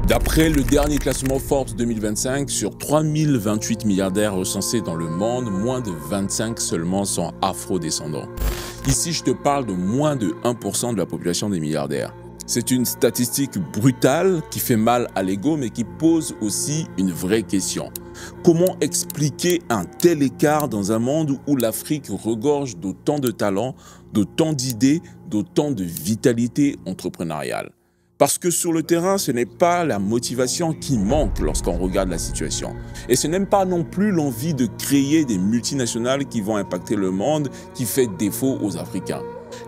D'après le dernier classement Forbes 2025, sur 3028 milliardaires recensés dans le monde, moins de 25 seulement sont afro-descendants. Ici, je te parle de moins de 1% de la population des milliardaires. C'est une statistique brutale qui fait mal à l'ego, mais qui pose aussi une vraie question. Comment expliquer un tel écart dans un monde où l'Afrique regorge d'autant de talents, d'autant d'idées, d'autant de vitalité entrepreneuriale? Parce que sur le terrain, ce n'est pas la motivation qui manque lorsqu'on regarde la situation. Et ce n'est pas non plus l'envie de créer des multinationales qui vont impacter le monde qui fait défaut aux Africains.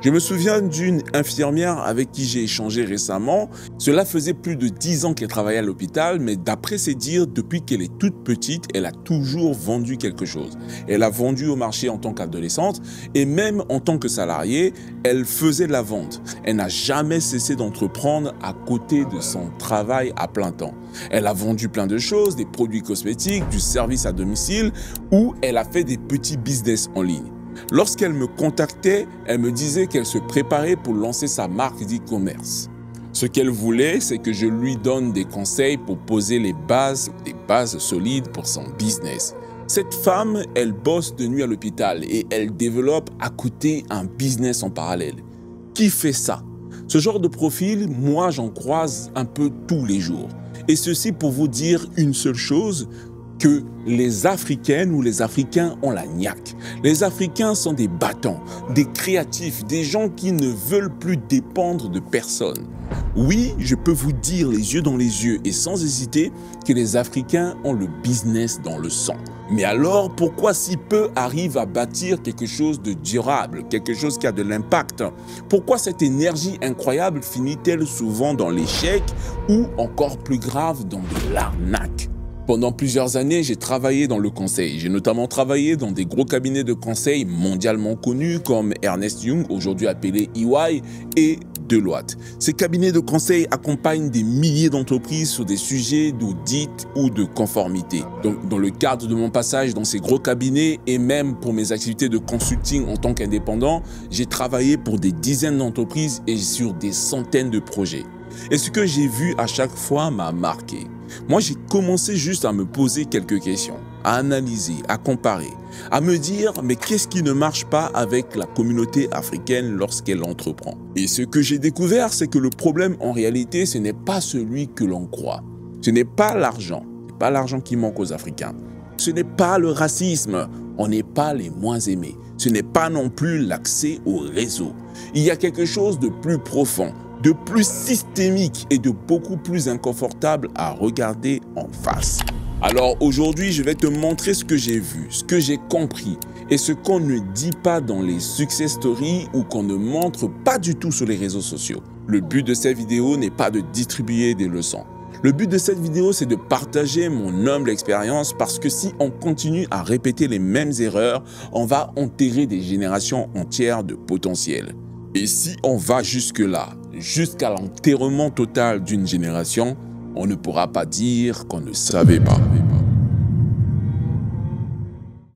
Je me souviens d'une infirmière avec qui j'ai échangé récemment. Cela faisait plus de 10 ans qu'elle travaillait à l'hôpital, mais d'après ses dires, depuis qu'elle est toute petite, elle a toujours vendu quelque chose. Elle a vendu au marché en tant qu'adolescente et même en tant que salariée, elle faisait de la vente. Elle n'a jamais cessé d'entreprendre à côté de son travail à plein temps. Elle a vendu plein de choses, des produits cosmétiques, du service à domicile ou elle a fait des petits business en ligne. Lorsqu'elle me contactait, elle me disait qu'elle se préparait pour lancer sa marque d'e-commerce. Ce qu'elle voulait, c'est que je lui donne des conseils pour poser des bases solides pour son business. Cette femme, elle bosse de nuit à l'hôpital et elle développe à côté un business en parallèle. Qui fait ça? Ce genre de profil, moi, j'en croise un peu tous les jours. Et ceci pour vous dire une seule chose, que les Africaines ou les Africains ont la niaque. Les Africains sont des battants, des créatifs, des gens qui ne veulent plus dépendre de personne. Oui, je peux vous dire les yeux dans les yeux et sans hésiter que les Africains ont le business dans le sang. Mais alors, pourquoi si peu arrivent à bâtir quelque chose de durable, quelque chose qui a de l'impact? Pourquoi cette énergie incroyable finit-elle souvent dans l'échec ou encore plus grave dans de l'arnaque? Pendant plusieurs années, j'ai travaillé dans le conseil. J'ai notamment travaillé dans des gros cabinets de conseil mondialement connus comme Ernst Young, aujourd'hui appelé EY, et Deloitte. Ces cabinets de conseil accompagnent des milliers d'entreprises sur des sujets d'audit ou de conformité. Donc, dans le cadre de mon passage dans ces gros cabinets et même pour mes activités de consulting en tant qu'indépendant, j'ai travaillé pour des dizaines d'entreprises et sur des centaines de projets. Et ce que j'ai vu à chaque fois m'a marqué. Moi, j'ai commencé juste à me poser quelques questions, à analyser, à comparer, à me dire mais qu'est-ce qui ne marche pas avec la communauté africaine lorsqu'elle entreprend? Et ce que j'ai découvert, c'est que le problème en réalité, ce n'est pas celui que l'on croit. Ce n'est pas l'argent. Ce n'est pas l'argent qui manque aux Africains. Ce n'est pas le racisme. On n'est pas les moins aimés. Ce n'est pas non plus l'accès au réseau. Il y a quelque chose de plus profond, de plus systémique et de beaucoup plus inconfortable à regarder en face. Alors aujourd'hui, je vais te montrer ce que j'ai vu, ce que j'ai compris et ce qu'on ne dit pas dans les success stories ou qu'on ne montre pas du tout sur les réseaux sociaux. Le but de cette vidéo n'est pas de distribuer des leçons. Le but de cette vidéo, c'est de partager mon humble expérience parce que si on continue à répéter les mêmes erreurs, on va enterrer des générations entières de potentiel. Et si on va jusque-là, jusqu'à l'enterrement total d'une génération, on ne pourra pas dire qu'on ne savait pas.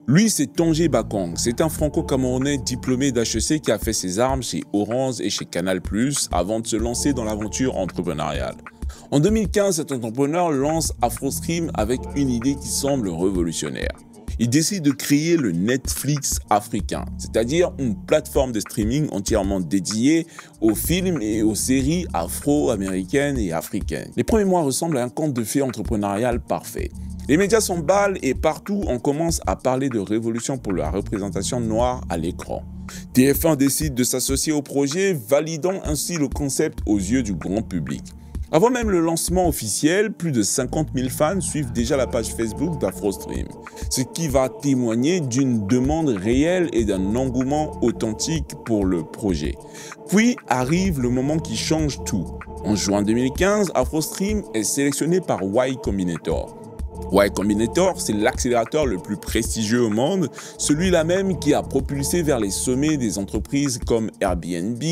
Lui, c'est Tongé Bakong. C'est un franco-camerounais diplômé d'HEC qui a fait ses armes chez Orange et chez Canal+, avant de se lancer dans l'aventure entrepreneuriale. En 2015, cet entrepreneur lance AfroStream avec une idée qui semble révolutionnaire. Il décide de créer le Netflix africain, c'est-à-dire une plateforme de streaming entièrement dédiée aux films et aux séries afro-américaines et africaines. Les premiers mois ressemblent à un conte de fées entrepreneurial parfait. Les médias s'emballent et partout on commence à parler de révolution pour la représentation noire à l'écran. TF1 décide de s'associer au projet, validant ainsi le concept aux yeux du grand public. Avant même le lancement officiel, plus de 50 000 fans suivent déjà la page Facebook d'AfroStream, ce qui va témoigner d'une demande réelle et d'un engouement authentique pour le projet. Puis arrive le moment qui change tout. En juin 2015, AfroStream est sélectionné par Y Combinator. Y Combinator, c'est l'accélérateur le plus prestigieux au monde, celui-là même qui a propulsé vers les sommets des entreprises comme Airbnb,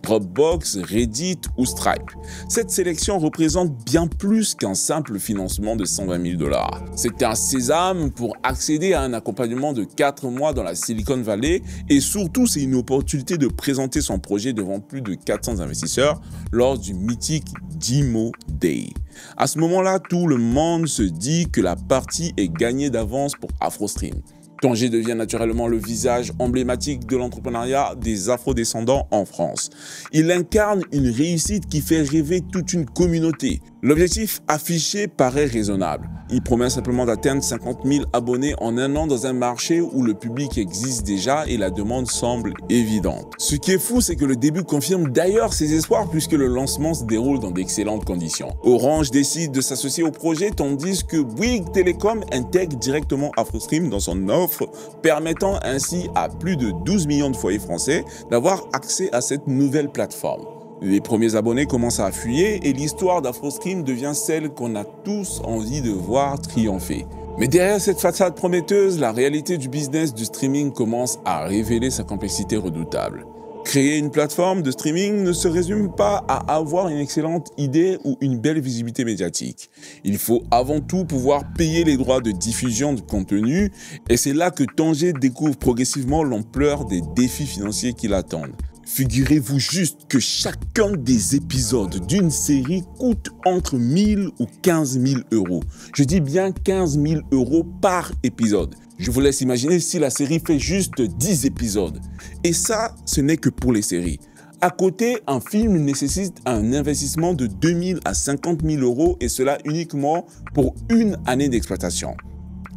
Dropbox, Reddit ou Stripe. Cette sélection représente bien plus qu'un simple financement de 120 000 $. C'est un sésame pour accéder à un accompagnement de 4 mois dans la Silicon Valley et surtout c'est une opportunité de présenter son projet devant plus de 400 investisseurs lors du mythique Demo Day. À ce moment-là, tout le monde se dit que la partie est gagnée d'avance pour AfroStream. Tanguy devient naturellement le visage emblématique de l'entrepreneuriat des afrodescendants en France. Il incarne une réussite qui fait rêver toute une communauté. L'objectif affiché paraît raisonnable. Il promet simplement d'atteindre 50 000 abonnés en un an dans un marché où le public existe déjà et la demande semble évidente. Ce qui est fou, c'est que le début confirme d'ailleurs ses espoirs puisque le lancement se déroule dans d'excellentes conditions. Orange décide de s'associer au projet tandis que Bouygues Telecom intègre directement AfroStream dans son offre, permettant ainsi à plus de 12 millions de foyers français d'avoir accès à cette nouvelle plateforme. Les premiers abonnés commencent à affluer et l'histoire d'AfroStream devient celle qu'on a tous envie de voir triompher. Mais derrière cette façade prometteuse, la réalité du business du streaming commence à révéler sa complexité redoutable. Créer une plateforme de streaming ne se résume pas à avoir une excellente idée ou une belle visibilité médiatique. Il faut avant tout pouvoir payer les droits de diffusion de contenu et c'est là que Tanguy découvre progressivement l'ampleur des défis financiers qui l'attendent. Figurez-vous juste que chacun des épisodes d'une série coûte entre 1 000 ou 15 000 euros. Je dis bien 15 000 euros par épisode. Je vous laisse imaginer si la série fait juste 10 épisodes. Et ça, ce n'est que pour les séries. À côté, un film nécessite un investissement de 2 000 à 50 000 euros et cela uniquement pour une année d'exploitation.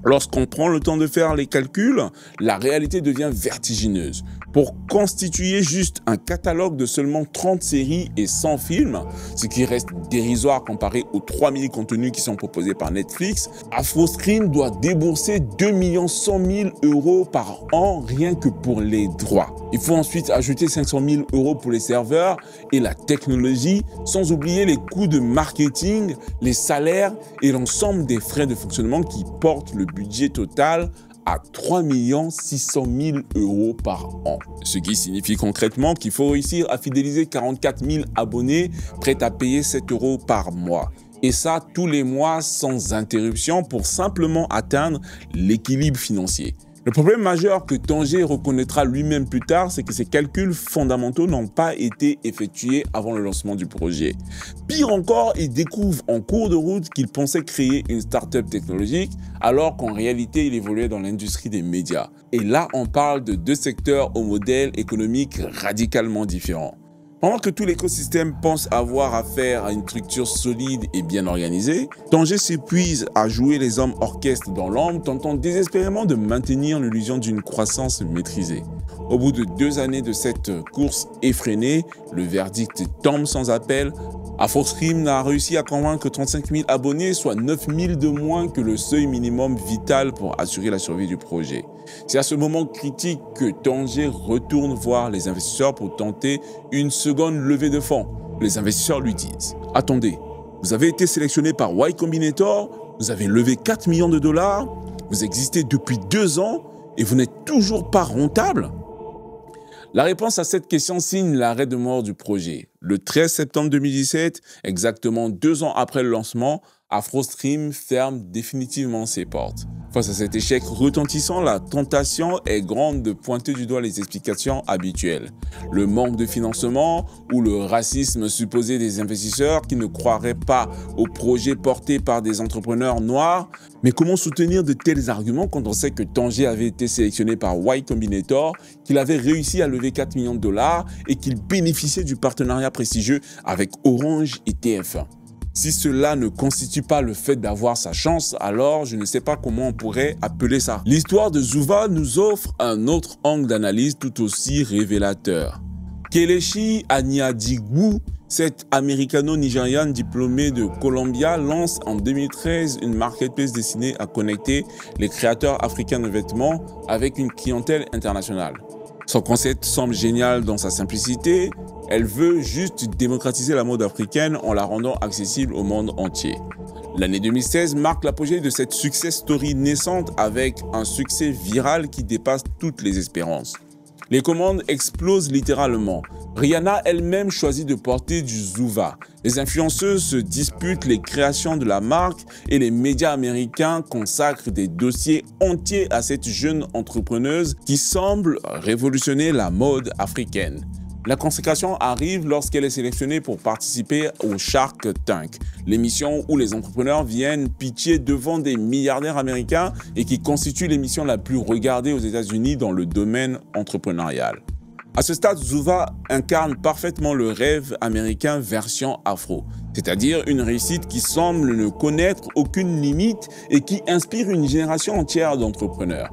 Lorsqu'on prend le temps de faire les calculs, la réalité devient vertigineuse. Pour constituer juste un catalogue de seulement 30 séries et 100 films, ce qui reste dérisoire comparé aux 3000 contenus qui sont proposés par Netflix, AfroStream doit débourser 2 100 000 euros par an rien que pour les droits. Il faut ensuite ajouter 500 000 euros pour les serveurs et la technologie, sans oublier les coûts de marketing, les salaires et l'ensemble des frais de fonctionnement qui portent le budget total à 3 600 000 euros par an. Ce qui signifie concrètement qu'il faut réussir à fidéliser 44 000 abonnés prêts à payer 7 euros par mois. Et ça tous les mois sans interruption pour simplement atteindre l'équilibre financier. Le problème majeur que Tanguy reconnaîtra lui-même plus tard, c'est que ces calculs fondamentaux n'ont pas été effectués avant le lancement du projet. Pire encore, il découvre en cours de route qu'il pensait créer une start-up technologique, alors qu'en réalité, il évoluait dans l'industrie des médias. Et là, on parle de deux secteurs au modèle économique radicalement différents. Pendant que tout l'écosystème pense avoir affaire à une structure solide et bien organisée, Tanguy s'épuise à jouer les hommes orchestres dans l'ombre, tentant désespérément de maintenir l'illusion d'une croissance maîtrisée. Au bout de 2 années de cette course effrénée, le verdict tombe sans appel. AfroStream n'a réussi à convaincre que 35 000 abonnés, soit 9 000 de moins que le seuil minimum vital pour assurer la survie du projet. C'est à ce moment critique que Tanguy retourne voir les investisseurs pour tenter une seconde levée de fonds. Les investisseurs lui disent « Attendez, vous avez été sélectionné par Y Combinator, vous avez levé 4 millions de dollars, vous existez depuis 2 ans et vous n'êtes toujours pas rentable ?» La réponse à cette question signe l'arrêt de mort du projet. Le 13 septembre 2017, exactement 2 ans après le lancement, AfroStream ferme définitivement ses portes. Face à cet échec retentissant, la tentation est grande de pointer du doigt les explications habituelles. Le manque de financement ou le racisme supposé des investisseurs qui ne croiraient pas au projet porté par des entrepreneurs noirs. Mais comment soutenir de tels arguments quand on sait que Tanguy avait été sélectionné par Y Combinator, qu'il avait réussi à lever 4 millions de dollars et qu'il bénéficiait du partenariat prestigieux avec Orange et TF1? Si cela ne constitue pas le fait d'avoir sa chance, alors je ne sais pas comment on pourrait appeler ça. L'histoire de Zouva nous offre un autre angle d'analyse tout aussi révélateur. Kelechi Aniadigbu, cette américano-nigériane diplômée de Columbia, lance en 2013 une marketplace destinée à connecter les créateurs africains de vêtements avec une clientèle internationale. Son concept semble génial dans sa simplicité. Elle veut juste démocratiser la mode africaine en la rendant accessible au monde entier. L'année 2016 marque l'apogée de cette success story naissante avec un succès viral qui dépasse toutes les espérances. Les commandes explosent littéralement. Rihanna elle-même choisit de porter du Zouva. Les influenceuses se disputent les créations de la marque et les médias américains consacrent des dossiers entiers à cette jeune entrepreneuse qui semble révolutionner la mode africaine. La consécration arrive lorsqu'elle est sélectionnée pour participer au Shark Tank, l'émission où les entrepreneurs viennent pitcher devant des milliardaires américains et qui constitue l'émission la plus regardée aux États-Unis dans le domaine entrepreneurial. À ce stade, Zouva incarne parfaitement le rêve américain version afro, c'est-à-dire une réussite qui semble ne connaître aucune limite et qui inspire une génération entière d'entrepreneurs.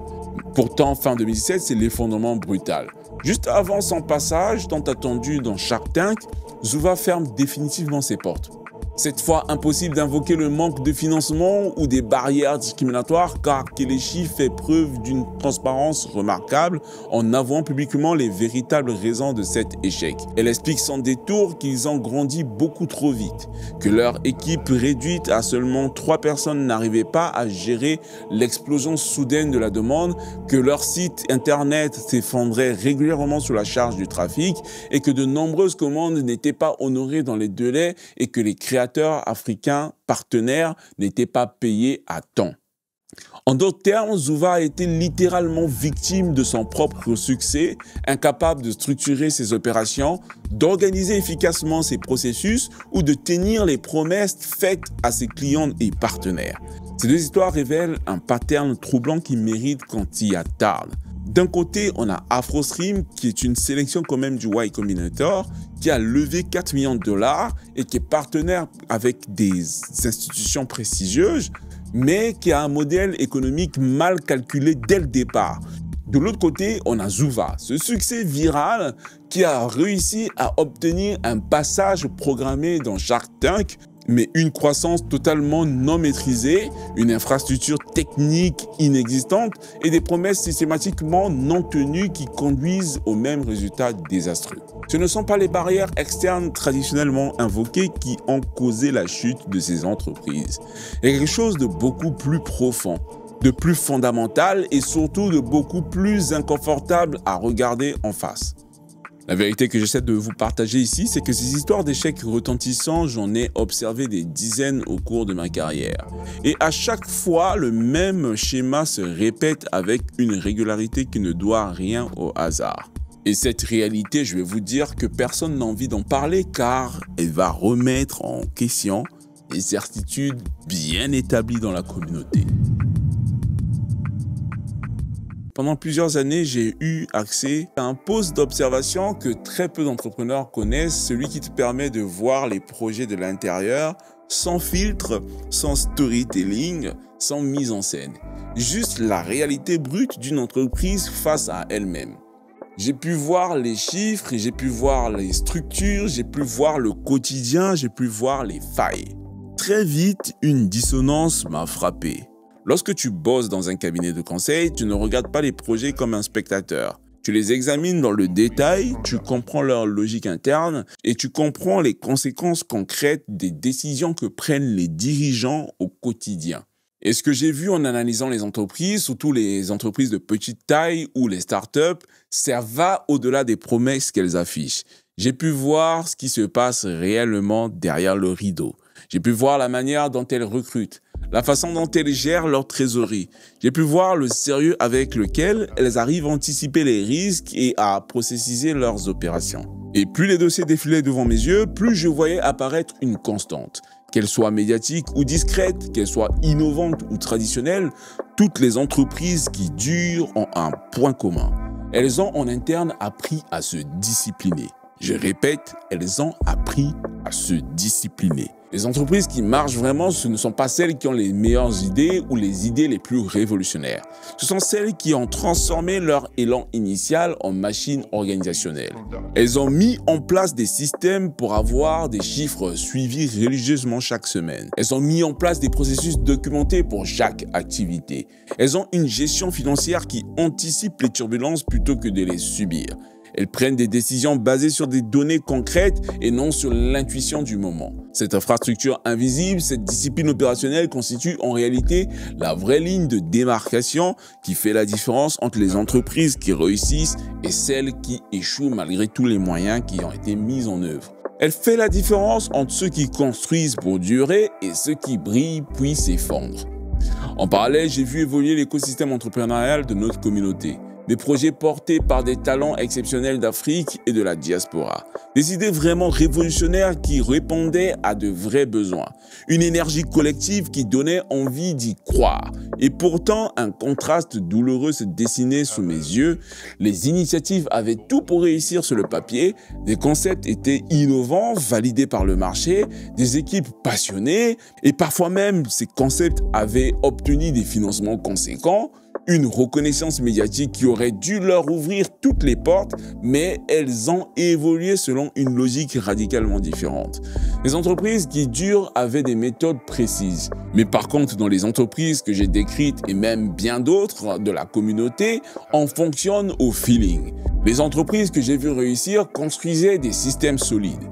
Pourtant, fin 2017, c'est l'effondrement brutal. Juste avant son passage, tant attendu dans Shark Tank, Zouva ferme définitivement ses portes. Cette fois, impossible d'invoquer le manque de financement ou des barrières discriminatoires car Kelechi fait preuve d'une transparence remarquable en avouant publiquement les véritables raisons de cet échec. Elle explique sans détour qu'ils ont grandi beaucoup trop vite, que leur équipe réduite à seulement 3 personnes n'arrivait pas à gérer l'explosion soudaine de la demande, que leur site internet s'effondrait régulièrement sous la charge du trafic et que de nombreuses commandes n'étaient pas honorées dans les délais et que les créateurs africains partenaires n'étaient pas payés à temps. En d'autres termes, Zouva a été littéralement victime de son propre succès, incapable de structurer ses opérations, d'organiser efficacement ses processus ou de tenir les promesses faites à ses clients et partenaires. Ces deux histoires révèlent un pattern troublant qui mérite qu'on s'y attarde. D'un côté, on a AfroStream, qui est une sélection quand même du Y Combinator, qui a levé 4 millions de dollars et qui est partenaire avec des institutions prestigieuses, mais qui a un modèle économique mal calculé dès le départ. De l'autre côté, on a Zouva, ce succès viral qui a réussi à obtenir un passage programmé dans Shark Tank, mais une croissance totalement non maîtrisée, une infrastructure technique inexistante et des promesses systématiquement non tenues qui conduisent au même résultat désastreux. Ce ne sont pas les barrières externes traditionnellement invoquées qui ont causé la chute de ces entreprises. Il y a quelque chose de beaucoup plus profond, de plus fondamental et surtout de beaucoup plus inconfortable à regarder en face. La vérité que j'essaie de vous partager ici, c'est que ces histoires d'échecs retentissants, j'en ai observé des dizaines au cours de ma carrière. Et à chaque fois, le même schéma se répète avec une régularité qui ne doit rien au hasard. Et cette réalité, je vais vous dire que personne n'a envie d'en parler car elle va remettre en question les certitudes bien établies dans la communauté. Pendant plusieurs années, j'ai eu accès à un poste d'observation que très peu d'entrepreneurs connaissent, celui qui te permet de voir les projets de l'intérieur, sans filtre, sans storytelling, sans mise en scène. Juste la réalité brute d'une entreprise face à elle-même. J'ai pu voir les chiffres, j'ai pu voir les structures, j'ai pu voir le quotidien, j'ai pu voir les failles. Très vite, une dissonance m'a frappé. Lorsque tu bosses dans un cabinet de conseil, tu ne regardes pas les projets comme un spectateur. Tu les examines dans le détail, tu comprends leur logique interne et tu comprends les conséquences concrètes des décisions que prennent les dirigeants au quotidien. Et ce que j'ai vu en analysant les entreprises, surtout les entreprises de petite taille ou les startups, ça va au-delà des promesses qu'elles affichent. J'ai pu voir ce qui se passe réellement derrière le rideau. J'ai pu voir la manière dont elles recrutent, la façon dont elles gèrent leur trésorerie. J'ai pu voir le sérieux avec lequel elles arrivent à anticiper les risques et à processiser leurs opérations. Et plus les dossiers défilaient devant mes yeux, plus je voyais apparaître une constante. Qu'elle soit médiatique ou discrète, qu'elle soit innovante ou traditionnelle, toutes les entreprises qui durent ont un point commun. Elles ont en interne appris à se discipliner. Je répète, elles ont appris à se discipliner. Les entreprises qui marchent vraiment, ce ne sont pas celles qui ont les meilleures idées ou les idées les plus révolutionnaires. Ce sont celles qui ont transformé leur élan initial en machine organisationnelle. Elles ont mis en place des systèmes pour avoir des chiffres suivis religieusement chaque semaine. Elles ont mis en place des processus documentés pour chaque activité. Elles ont une gestion financière qui anticipe les turbulences plutôt que de les subir. Elles prennent des décisions basées sur des données concrètes et non sur l'intuition du moment. Cette infrastructure invisible, cette discipline opérationnelle constitue en réalité la vraie ligne de démarcation qui fait la différence entre les entreprises qui réussissent et celles qui échouent malgré tous les moyens qui ont été mis en œuvre. Elle fait la différence entre ceux qui construisent pour durer et ceux qui brillent puis s'effondrent. En parallèle, j'ai vu évoluer l'écosystème entrepreneurial de notre communauté. des projets portés par des talents exceptionnels d'Afrique et de la diaspora. Des idées vraiment révolutionnaires qui répondaient à de vrais besoins. Une énergie collective qui donnait envie d'y croire. Et pourtant, un contraste douloureux se dessinait sous mes yeux. Les initiatives avaient tout pour réussir sur le papier. Des concepts étaient innovants, validés par le marché, des équipes passionnées, et parfois même ces concepts avaient obtenu des financements conséquents, une reconnaissance médiatique qui aurait dû leur ouvrir toutes les portes, mais elles ont évolué selon une logique radicalement différente. Les entreprises qui durent avaient des méthodes précises, mais par contre dans les entreprises que j'ai décrites et même bien d'autres de la communauté, on fonctionne au feeling. Les entreprises que j'ai vues réussir construisaient des systèmes solides.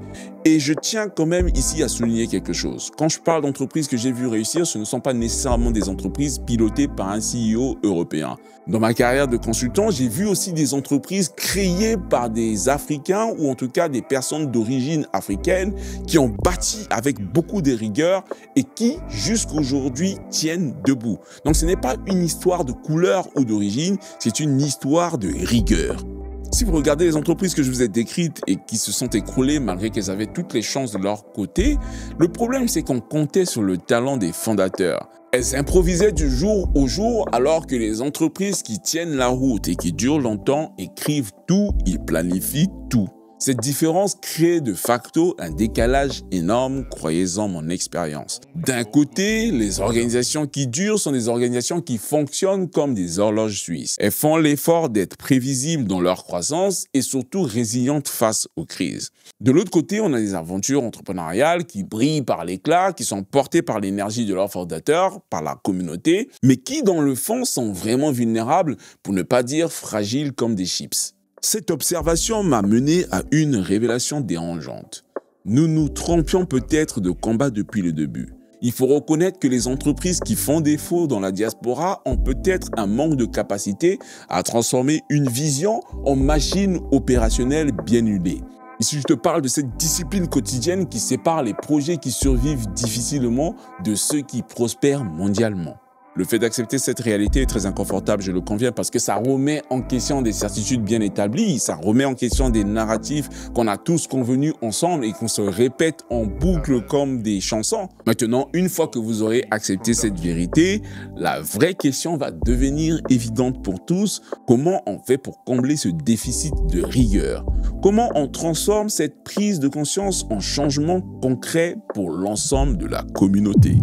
Et je tiens quand même ici à souligner quelque chose. Quand je parle d'entreprises que j'ai vues réussir, ce ne sont pas nécessairement des entreprises pilotées par un CEO européen. Dans ma carrière de consultant, j'ai vu aussi des entreprises créées par des Africains ou en tout cas des personnes d'origine africaine qui ont bâti avec beaucoup de rigueur et qui, jusqu'aujourd'hui, tiennent debout. Donc ce n'est pas une histoire de couleur ou d'origine, c'est une histoire de rigueur. Si vous regardez les entreprises que je vous ai décrites et qui se sont écroulées malgré qu'elles avaient toutes les chances de leur côté, le problème c'est qu'on comptait sur le talent des fondateurs. Elles improvisaient du jour au jour alors que les entreprises qui tiennent la route et qui durent longtemps écrivent tout, ils planifient tout. Cette différence crée de facto un décalage énorme, croyez-en mon expérience. D'un côté, les organisations qui durent sont des organisations qui fonctionnent comme des horloges suisses. Elles font l'effort d'être prévisibles dans leur croissance et surtout résilientes face aux crises. De l'autre côté, on a des aventures entrepreneuriales qui brillent par l'éclat, qui sont portées par l'énergie de leurs fondateurs, par la communauté, mais qui dans le fond sont vraiment vulnérables, pour ne pas dire fragiles comme des chips. Cette observation m'a mené à une révélation dérangeante. Nous nous trompions peut-être de combat depuis le début. Il faut reconnaître que les entreprises qui font défaut dans la diaspora ont peut-être un manque de capacité à transformer une vision en machine opérationnelle bien huilée. Ici, je te parle de cette discipline quotidienne qui sépare les projets qui survivent difficilement de ceux qui prospèrent mondialement. Le fait d'accepter cette réalité est très inconfortable, je le conviens, parce que ça remet en question des certitudes bien établies, ça remet en question des narratifs qu'on a tous convenus ensemble et qu'on se répète en boucle comme des chansons. Maintenant, une fois que vous aurez accepté cette vérité, la vraie question va devenir évidente pour tous. Comment on fait pour combler ce déficit de rigueur? Comment on transforme cette prise de conscience en changement concret pour l'ensemble de la communauté?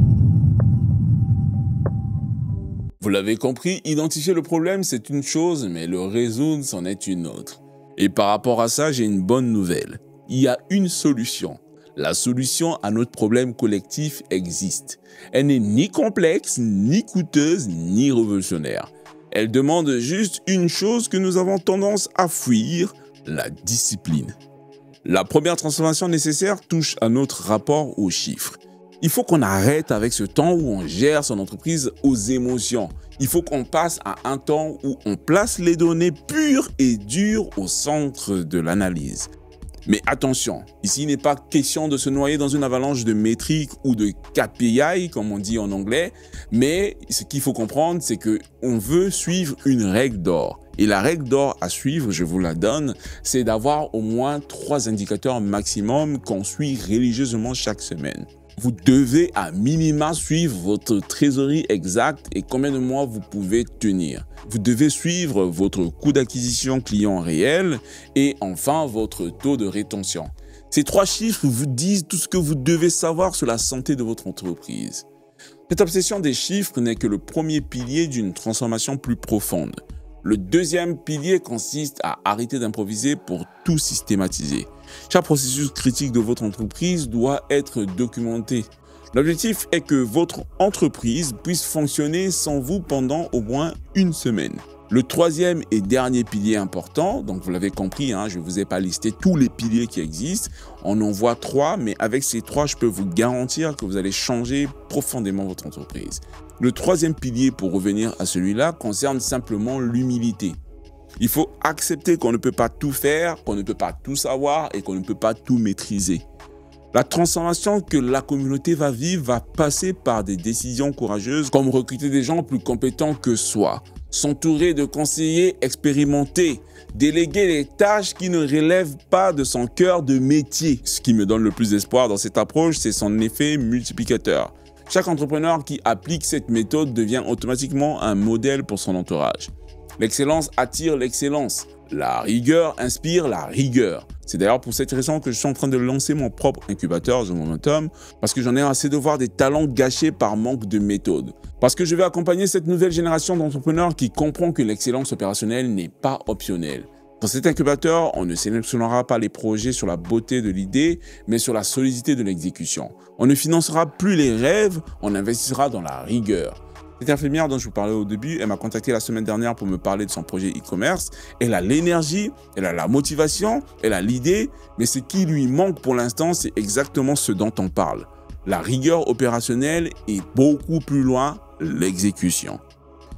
Vous l'avez compris, identifier le problème, c'est une chose, mais le résoudre, c'en est une autre. Et par rapport à ça, j'ai une bonne nouvelle. Il y a une solution. La solution à notre problème collectif existe. Elle n'est ni complexe, ni coûteuse, ni révolutionnaire. Elle demande juste une chose que nous avons tendance à fuir, la discipline. La première transformation nécessaire touche à notre rapport aux chiffres. Il faut qu'on arrête avec ce temps où on gère son entreprise aux émotions. Il faut qu'on passe à un temps où on place les données pures et dures au centre de l'analyse. Mais attention, ici il n'est pas question de se noyer dans une avalanche de métriques ou de KPI, comme on dit en anglais, mais ce qu'il faut comprendre, c'est qu'on veut suivre une règle d'or. Et la règle d'or à suivre, je vous la donne, c'est d'avoir au moins 3 indicateurs maximum qu'on suit religieusement chaque semaine. Vous devez à minima suivre votre trésorerie exacte et combien de mois vous pouvez tenir. Vous devez suivre votre coût d'acquisition client réel et enfin votre taux de rétention. Ces 3 chiffres vous disent tout ce que vous devez savoir sur la santé de votre entreprise. Cette obsession des chiffres n'est que le premier pilier d'une transformation plus profonde. Le deuxième pilier consiste à arrêter d'improviser pour tout systématiser. Chaque processus critique de votre entreprise doit être documenté. L'objectif est que votre entreprise puisse fonctionner sans vous pendant au moins une semaine. Le troisième et dernier pilier important, donc vous l'avez compris, je ne vous ai pas listé tous les piliers qui existent. On en voit 3, mais avec ces 3, je peux vous garantir que vous allez changer profondément votre entreprise. Le troisième pilier, pour revenir à celui-là, concerne simplement l'humilité. Il faut accepter qu'on ne peut pas tout faire, qu'on ne peut pas tout savoir et qu'on ne peut pas tout maîtriser. La transformation que la communauté va vivre va passer par des décisions courageuses comme recruter des gens plus compétents que soi, s'entourer de conseillers expérimentés, déléguer les tâches qui ne relèvent pas de son cœur de métier. Ce qui me donne le plus d'espoir dans cette approche, c'est son effet multiplicateur. Chaque entrepreneur qui applique cette méthode devient automatiquement un modèle pour son entourage. L'excellence attire l'excellence. La rigueur inspire la rigueur. C'est d'ailleurs pour cette raison que je suis en train de lancer mon propre incubateur The Momentum, parce que j'en ai assez de voir des talents gâchés par manque de méthode. Parce que je vais accompagner cette nouvelle génération d'entrepreneurs qui comprend que l'excellence opérationnelle n'est pas optionnelle. Dans cet incubateur, on ne sélectionnera pas les projets sur la beauté de l'idée, mais sur la solidité de l'exécution. On ne financera plus les rêves, on investissera dans la rigueur. Cette infirmière dont je vous parlais au début, elle m'a contacté la semaine dernière pour me parler de son projet e-commerce. Elle a l'énergie, elle a la motivation, elle a l'idée, mais ce qui lui manque pour l'instant, c'est exactement ce dont on parle. La rigueur opérationnelle est beaucoup plus loin, l'exécution.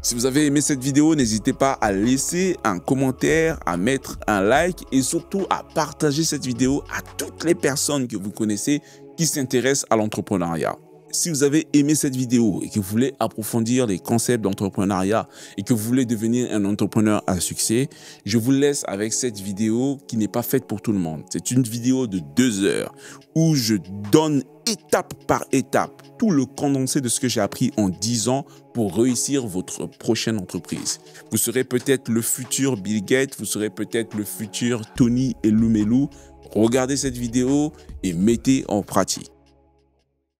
Si vous avez aimé cette vidéo, n'hésitez pas à laisser un commentaire, à mettre un like et surtout à partager cette vidéo à toutes les personnes que vous connaissez qui s'intéressent à l'entrepreneuriat. Si vous avez aimé cette vidéo et que vous voulez approfondir les concepts d'entrepreneuriat et que vous voulez devenir un entrepreneur à succès, je vous laisse avec cette vidéo qui n'est pas faite pour tout le monde. C'est une vidéo de 2 heures où je donne étape par étape tout le condensé de ce que j'ai appris en 10 ans pour réussir votre prochaine entreprise. Vous serez peut-être le futur Bill Gates, vous serez peut-être le futur Tony Elumelu. Regardez cette vidéo et mettez en pratique.